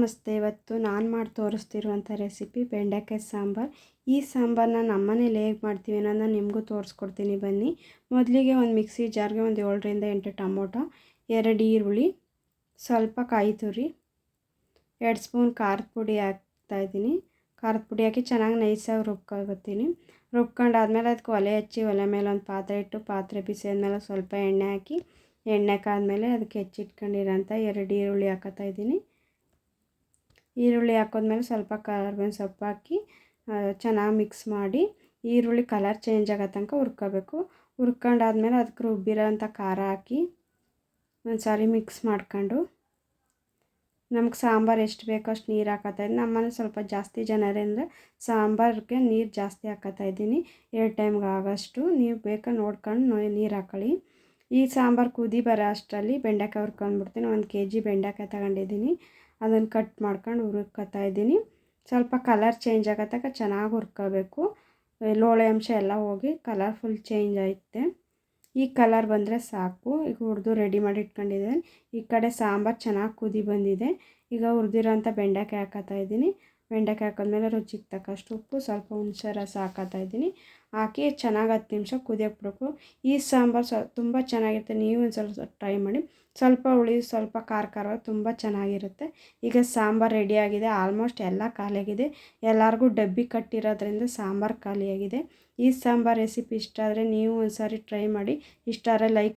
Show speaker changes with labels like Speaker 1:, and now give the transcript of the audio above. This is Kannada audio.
Speaker 1: ನಮಸ್ತೆ. ಇವತ್ತು ನಾನು ಮಾಡಿ ತೋರಿಸ್ತಿರುವಂಥ ರೆಸಿಪಿ ಬೆಂಡೆಕಾಯಿ ಸಾಂಬಾರು. ಈ ಸಾಂಬಾರನ್ನ ನಮ್ಮನೇಲಿ ಹೇಗೆ ಮಾಡ್ತೀವಿ ಅನ್ನೋದನ್ನ ನಿಮಗೂ ತೋರಿಸ್ಕೊಡ್ತೀನಿ ಬನ್ನಿ. ಮೊದಲಿಗೆ ಒಂದು ಮಿಕ್ಸಿ ಜಾರ್ಗೆ ಒಂದು 7ರಿಂದ 8 ಟೊಮೊಟೊ, 2 ಈರುಳ್ಳಿ, ಸ್ವಲ್ಪ ಕಾಯಿ ತುರಿ, 2 ಸ್ಪೂನ್ ಖಾರದ ಪುಡಿ ಹಾಕ್ತಾಯಿದ್ದೀನಿ. ಖಾರದ ಪುಡಿ ಹಾಕಿ ಚೆನ್ನಾಗಿ ನೈಸಾಗಿ ರುಬ್ಕೊಳ್ತೀನಿ. ರುಬ್ಕೊಂಡಾದ್ಮೇಲೆ ಅದಕ್ಕೆ ಒಲೆ ಹಚ್ಚಿ ಒಲೆ ಮೇಲೆ ಒಂದು ಪಾತ್ರೆ ಇಟ್ಟು ಪಾತ್ರೆ ಬಿಸಿ ಆದಮೇಲೆ ಸ್ವಲ್ಪ ಎಣ್ಣೆ ಹಾಕಿ ಎಣ್ಣೆ ಕಾದ್ಮೇಲೆ ಅದಕ್ಕೆ ಹೆಚ್ಚಿಟ್ಕೊಂಡಿರೋಂಥ 2 ಈರುಳ್ಳಿ ಹಾಕೋತಾಯಿದ್ದೀನಿ. ಈರುಳ್ಳಿ ಹಾಕಿದ್ಮೇಲೆ ಸ್ವಲ್ಪ ಕರಿಬೇವಿನ ಸೊಪ್ಪು ಹಾಕಿ ಚೆನ್ನಾಗಿ ಮಿಕ್ಸ್ ಮಾಡಿ ಈರುಳ್ಳಿ ಕಲರ್ ಚೇಂಜ್ ಆಗೋ ತನಕ ಹುರ್ಕೋಬೇಕು. ಹುರ್ಕೊಂಡಾದ್ಮೇಲೆ ಅದಕ್ಕೆ ರುಬ್ಬಿರೋಂಥ ಖಾರ ಹಾಕಿ ಒಂದು ಸಾರಿ ಮಿಕ್ಸ್ ಮಾಡ್ಕೊಂಡು ನಮ್ಗೆ ಸಾಂಬಾರು ಎಷ್ಟು ಬೇಕೋ ಅಷ್ಟು ನೀರು ಹಾಕೋತಾಯಿದ್ದೀನಿ. ನಮ್ಮನೆ ಸ್ವಲ್ಪ ಜಾಸ್ತಿ ಜನ ಅಂದರೆ ಸಾಂಬಾರಿಗೆ ನೀರು ಜಾಸ್ತಿ ಹಾಕೋತಾಯಿದ್ದೀನಿ. 2 ಟೈಮ್ಗೆ ಆಗೋಷ್ಟು ನೀವು ಬೇಕಾ ನೋಡ್ಕೊಂಡು ನೀರು ಹಾಕೊಳ್ಳಿ. ಈ ಸಾಂಬಾರು ಕುದಿ ಬರೋ ಅಷ್ಟರಲ್ಲಿ ಬೆಂಡೆಕಾಯಿ ಹುರ್ಕೊಂಡ್ಬಿಡ್ತೀನಿ. 1 kg ಬೆಂಡೆಕಾಯಿ ತಗೊಂಡಿದ್ದೀನಿ. ಅದನ್ನು ಕಟ್ ಮಾಡ್ಕೊಂಡು ಹುರ್ಕೊತಾಯಿದ್ದೀನಿ. ಸ್ವಲ್ಪ ಕಲರ್ ಚೇಂಜ್ ಆಗೋ ತನಕ ಚೆನ್ನಾಗಿ ಹುರ್ಕೋಬೇಕು. ಲೋಳೆ ಅಂಶ ಎಲ್ಲ ಹೋಗಿ ಕಲರ್ ಫುಲ್ ಚೇಂಜ್ ಆಯಿತೆ. ಈ ಕಲರ್ ಬಂದರೆ ಸಾಕು. ಈಗ ಹುರಿದು ರೆಡಿ ಮಾಡಿ ಇಟ್ಕೊಂಡಿದ್ದೀನಿ. ಈ ಕಡೆ ಸಾಂಬಾರು ಚೆನ್ನಾಗಿ ಕುದಿ ಬಂದಿದೆ. ಈಗ ಹುರಿದಿರೋಂಥ ಬೆಂಡೆಕಾಯಿ ಹಾಕೋತಾಯಿದ್ದೀನಿ. ಬೆಂಡೆಕಾಯಿ ಹಾಕಿದ್ಮೇಲೆ ರುಚಿಗೆ ತಕ್ಕಷ್ಟು ಉಪ್ಪು, ಸ್ವಲ್ಪ ಹುಣಸೆ ರಸ ಹಾಕೋತಾಯಿದ್ದೀನಿ. ಹಾಕಿ ಚೆನ್ನಾಗಿ 10 ನಿಮಿಷ ಕುದಿಯೋಕೆ ಬಿಡಬೇಕು. ಈ ಸಾಂಬಾರು ತುಂಬ ಚೆನ್ನಾಗಿರುತ್ತೆ. ನೀವು ಒಂದು ಸ್ವಲ್ಪ ಟ್ರೈ ಮಾಡಿ. ಸ್ವಲ್ಪ ಹುಳಿ, ಸ್ವಲ್ಪ ಖಾರವಾಗಿ ತುಂಬ ಚೆನ್ನಾಗಿರುತ್ತೆ. ಈಗ ಸಾಂಬಾರು ರೆಡಿಯಾಗಿದೆ. ಆಲ್ಮೋಸ್ಟ್ ಎಲ್ಲ ಖಾಲಿಯಾಗಿದೆ. ಎಲ್ಲರಿಗೂ ಡಬ್ಬಿ ಕಟ್ಟಿರೋದ್ರಿಂದ ಸಾಂಬಾರು ಖಾಲಿಯಾಗಿದೆ. ಈ ಸಾಂಬಾರು ರೆಸಿಪಿ ಇಷ್ಟ ಆದರೆ ನೀವು ಒಂದು ಸಾರಿ ಟ್ರೈ ಮಾಡಿ. ಇಷ್ಟ ಆದರೆ ಲೈಕ್